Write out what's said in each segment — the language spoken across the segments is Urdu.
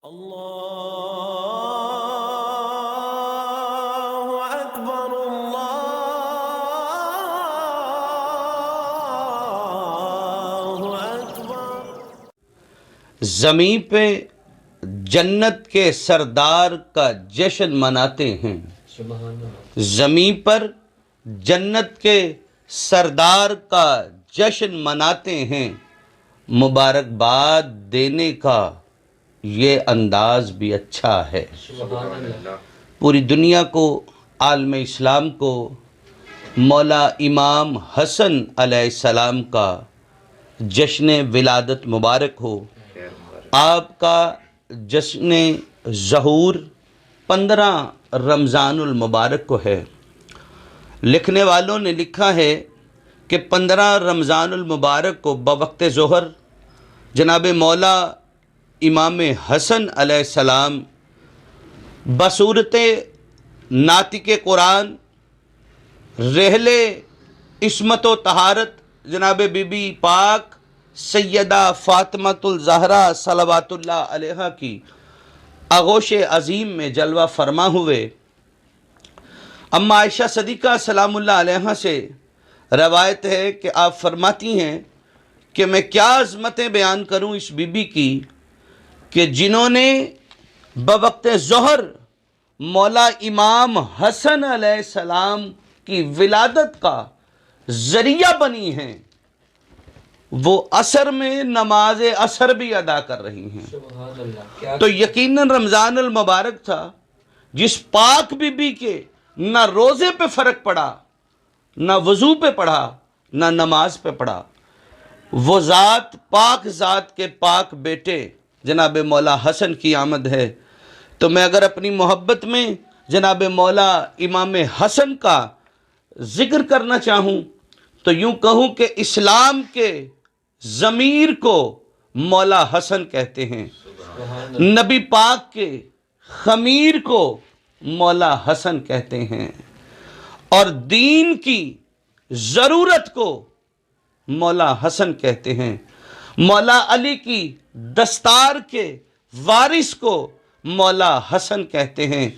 اللہ اکبر اللہ اکبر۔ زمین پہ جنت کے سردار کا جشن مناتے ہیں۔ زمین پر جنت کے سردار کا جشن مناتے ہیں۔ مبارکباد دینے کا یہ انداز بھی اچھا ہے۔ پوری دنیا کو، عالم اسلام کو مولا امام حسن علیہ السلام کا جشن ولادت مبارک ہو۔ آپ کا جشن ظہور 15 رمضان المبارک کو ہے۔ لکھنے والوں نے لکھا ہے کہ 15 رمضان المبارک کو بوقت ظہر جناب مولا امام حسن علیہ السلام بصورت ناطق قرآن، رحل عصمت و طہارت جناب بی بی پاک سیدہ فاطمۃ الزہرا صلوات اللہ علیہا کی آغوش عظیم میں جلوہ فرما ہوئے۔ اما عائشہ صدیقہ سلام اللہ علیہا سے روایت ہے کہ آپ فرماتی ہیں کہ میں کیا عظمتیں بیان کروں اس بی بی کی کہ جنہوں نے بوقت ظہر مولا امام حسن علیہ السلام کی ولادت کا ذریعہ بنی ہیں، وہ عصر میں نماز عصر بھی ادا کر رہی ہیں۔ تو یقیناً رمضان المبارک تھا جس پاک بی بی کے نہ روزے پہ فرق پڑا، نہ وضو پہ پڑا، نہ نماز پہ پڑا۔ وہ ذات پاک ذات کے پاک بیٹے جناب مولا حسن کی آمد ہے۔ تو میں اگر اپنی محبت میں جناب مولا امام حسن کا ذکر کرنا چاہوں تو یوں کہوں کہ اسلام کے ضمیر کو مولا حسن کہتے ہیں، نبی پاک کے خمیر کو مولا حسن کہتے ہیں، اور دین کی ضرورت کو مولا حسن کہتے ہیں۔ مولا علی کی دستار کے وارث کو مولا حسن کہتے ہیں،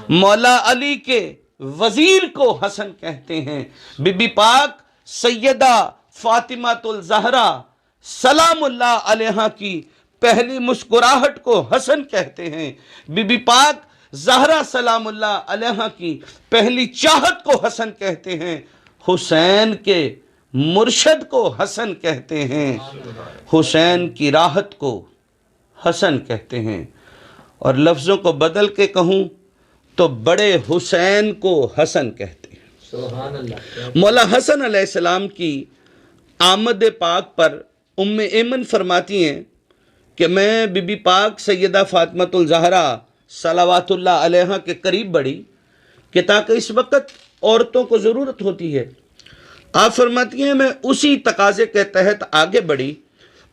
مولا علی کے وزیر کو حسن کہتے ہیں۔ بی بی پاک سیدہ فاطمۃ الزہرا سلام اللہ علیہا کی پہلی مسکراہٹ کو حسن کہتے ہیں۔ بی بی پاک زہرا سلام اللہ علیہا کی پہلی چاہت کو حسن کہتے ہیں۔ حسین کے مرشد کو حسن کہتے ہیں، حسین کی راحت کو حسن کہتے ہیں۔ اور لفظوں کو بدل کے کہوں تو بڑے حسین کو حسن کہتے ہیں۔ مولا حسن علیہ السلام کی آمد پاک پر ام ایمن فرماتی ہیں کہ میں بی بی پاک سیدہ فاطمۃ الزہرا صلوات اللہ علیہا کے قریب بڑھی کہ تاکہ اس وقت عورتوں کو ضرورت ہوتی ہے۔ آپ فرماتی ہیں میں اسی تقاضے کے تحت آگے بڑھی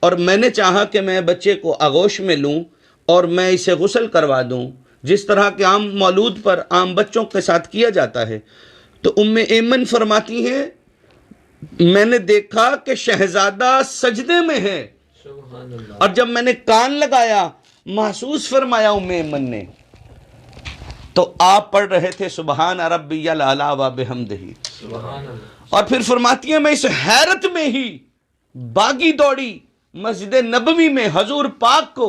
اور میں نے چاہا کہ میں بچے کو آغوش میں لوں اور میں اسے غسل کروا دوں، جس طرح کہ عام مولود پر عام بچوں کے ساتھ کیا جاتا ہے۔ تو ام ایمن فرماتی ہیں میں نے دیکھا کہ شہزادہ سجدے میں ہے، اور جب میں نے کان لگایا محسوس فرمایا ام ایمن نے تو آپ پڑھ رہے تھے سبحان ربی الاعلی و بحمدہ، اور پھر فرماتی ہیں میں اس حیرت میں ہی باغی دوڑی مسجد نبوی میں حضور پاک کو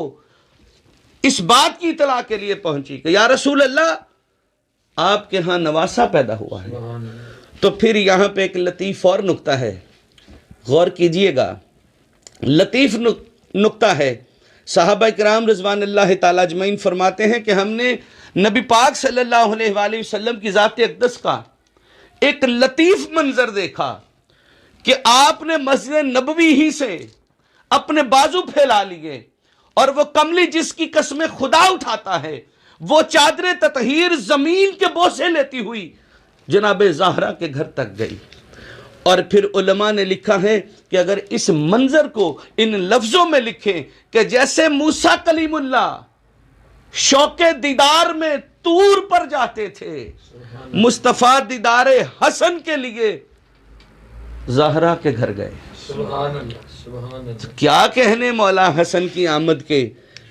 اس بات کی اطلاع کے لیے پہنچی کہ یا رسول اللہ آپ کے ہاں نواسا پیدا ہوا ہے۔ تو پھر یہاں پہ ایک لطیف اور نکتہ ہے، غور کیجئے گا، لطیف نکتہ ہے۔ صحابہ کرام رضوان اللہ تعالیٰ اجمعین فرماتے ہیں کہ ہم نے نبی پاک صلی اللہ علیہ وآلہ وسلم کی ذات اقدس کا ایک لطیف منظر دیکھا کہ آپ نے مسجد نبوی ہی سے اپنے بازو پھیلا لیے، اور وہ کملی جس کی قسم خدا اٹھاتا ہے وہ چادر تطہیر زمین کے بوسے لیتی ہوئی جناب زہرا کے گھر تک گئی۔ اور پھر علماء نے لکھا ہے کہ اگر اس منظر کو ان لفظوں میں لکھیں کہ جیسے موسیٰ کلیم اللہ شوق دیدار میں طور پر جاتے تھے، مصطفیٰ دیدار حسن کے لیے زہرا کے گھر گئے۔ کیا کہنے مولا حسن کی آمد کے